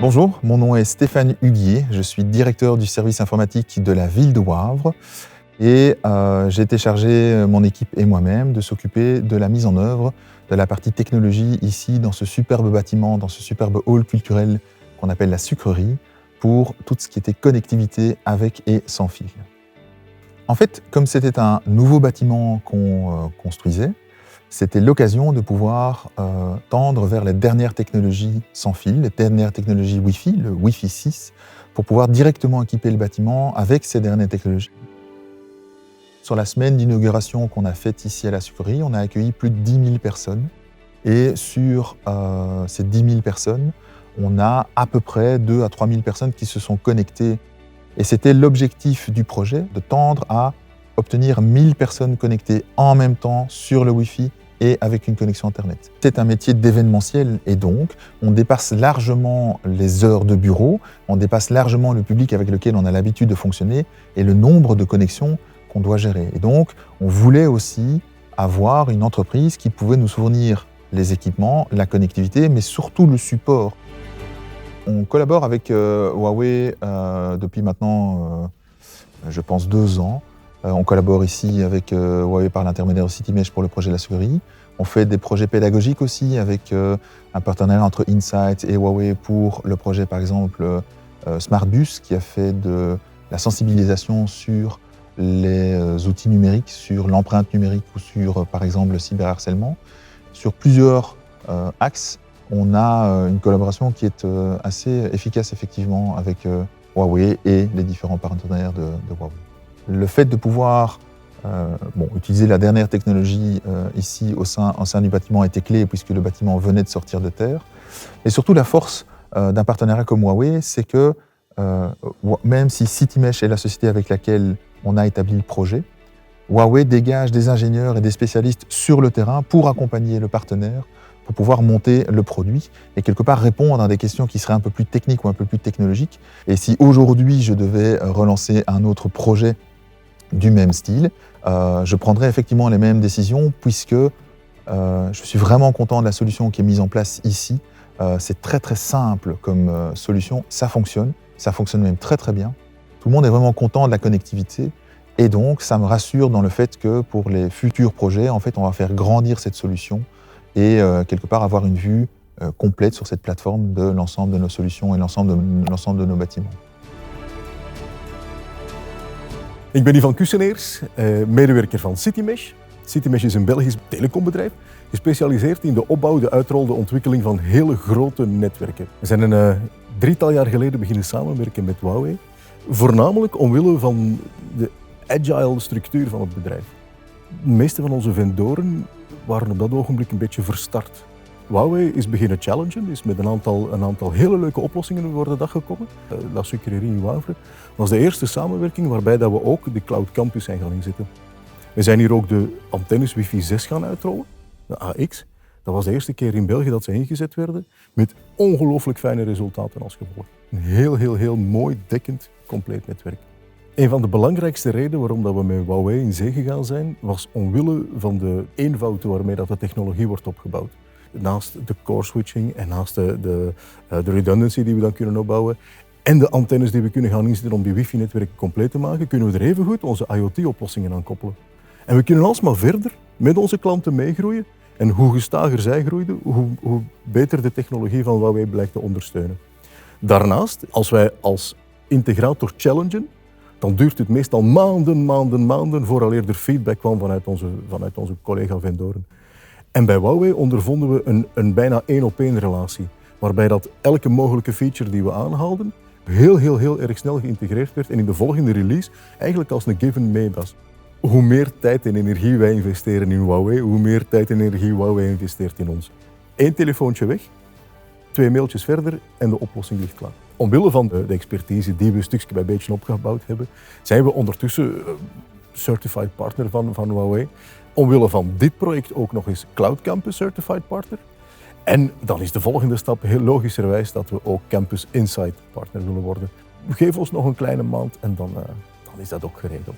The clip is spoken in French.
Bonjour, mon nom est Stéphane Huguier, je suis directeur du service informatique de la ville de Wavre et j'ai été chargé, mon équipe et moi-même, de s'occuper de la mise en œuvre de la partie technologie ici dans ce superbe bâtiment, dans ce superbe hall culturel qu'on appelle la sucrerie, pour tout ce qui était connectivité avec et sans fil. En fait, comme c'était un nouveau bâtiment qu'on construisait, c'était l'occasion de pouvoir tendre vers les dernières technologies sans fil, les dernières technologies Wi-Fi, le Wi-Fi 6, pour pouvoir directement équiper le bâtiment avec ces dernières technologies. Sur la semaine d'inauguration qu'on a faite ici à la sucrerie, on a accueilli plus de 10 000 personnes. Et sur ces 10 000 personnes, on a à peu près 2 à 3 000 personnes qui se sont connectées. Et c'était l'objectif du projet, de tendre à obtenir 1000 personnes connectées en même temps sur le Wi-Fi et avec une connexion Internet. C'est un métier d'événementiel et donc on dépasse largement les heures de bureau, on dépasse largement le public avec lequel on a l'habitude de fonctionner et le nombre de connexions qu'on doit gérer. Et donc on voulait aussi avoir une entreprise qui pouvait nous fournir les équipements, la connectivité, mais surtout le support. On collabore avec Huawei depuis maintenant, je pense, 2 ans. On collabore ici avec Huawei par l'intermédiaire de Citymesh pour le projet de la sucrerie. On fait des projets pédagogiques aussi avec un partenariat entre Insight et Huawei pour le projet, par exemple, SmartBus, qui a fait de la sensibilisation sur les outils numériques, sur l'empreinte numérique ou sur, par exemple, le cyberharcèlement. Sur plusieurs axes, on a une collaboration qui est assez efficace, effectivement, avec Huawei et les différents partenaires de Huawei. Le fait de pouvoir utiliser la dernière technologie ici au sein du bâtiment était clé puisque le bâtiment venait de sortir de terre. Et surtout, la force d'un partenariat comme Huawei, c'est que même si Citymesh est la société avec laquelle on a établi le projet, Huawei dégage des ingénieurs et des spécialistes sur le terrain pour accompagner le partenaire, pour pouvoir monter le produit et quelque part répondre à des questions qui seraient un peu plus techniques ou un peu plus technologiques. Et si aujourd'hui je devais relancer un autre projet du même style, je prendrais effectivement les mêmes décisions puisque je suis vraiment content de la solution qui est mise en place ici. C'est très très simple comme solution, ça fonctionne même très très bien. Tout le monde est vraiment content de la connectivité et donc ça me rassure dans le fait que pour les futurs projets, en fait, on va faire grandir cette solution et quelque part avoir une vue complète sur cette plateforme de l'ensemble de nos solutions et l'ensemble de nos bâtiments. Ik ben Ivan Kusseneers, medewerker van Citymesh. Citymesh is een Belgisch telecombedrijf, gespecialiseerd in de opbouw, de uitrol, de ontwikkeling van hele grote netwerken. We zijn een 3-tal jaar geleden beginnen samenwerken met Huawei, voornamelijk omwille van de agile structuur van het bedrijf. De meeste van onze vendoren waren op dat ogenblik een beetje verstart. Huawei is beginnen challengen, is met een aantal hele leuke oplossingen voor de dag gekomen. La Sucrerie in Wavre was de eerste samenwerking waarbij dat we ook de Cloud Campus zijn gaan inzetten. We zijn hier ook de antennes Wi-Fi 6 gaan uitrollen, de AX. Dat was de eerste keer in België dat ze ingezet werden, met ongelooflijk fijne resultaten als gevolg. Een heel mooi, dekkend, compleet netwerk. Een van de belangrijkste redenen waarom dat we met Huawei in zee gegaan zijn, was omwille van de eenvoud waarmee dat de technologie wordt opgebouwd. Naast de core switching en naast de redundancy die we dan kunnen opbouwen en de antennes die we kunnen gaan inzetten om die wifi-netwerken compleet te maken, kunnen we er evengoed onze IoT-oplossingen aan koppelen. En we kunnen alsmaar verder met onze klanten meegroeien en hoe gestager zij groeiden, hoe beter de technologie van Huawei blijkt te ondersteunen. Daarnaast, als wij als integrator challengen, dan duurt het meestal maanden vooraleer er feedback kwam vanuit onze collega-vendoren. En bij Huawei ondervonden we een bijna 1-op-1 relatie, waarbij dat elke mogelijke feature die we aanhaalden heel erg snel geïntegreerd werd en in de volgende release eigenlijk als een given mee was. Hoe meer tijd en energie wij investeren in Huawei, hoe meer tijd en energie Huawei investeert in ons. 1 telefoontje weg, 2 mailtjes verder en de oplossing ligt klaar. Omwille van de expertise die we stukje bij beetje opgebouwd hebben, zijn we ondertussen certified partner van Huawei. Omwille van dit project ook nog eens Cloud Campus Certified Partner. En dan is de volgende stap heel logischerwijs dat we ook Campus Insight Partner willen worden. Geef ons nog een kleine maand en dan is dat ook geregeld.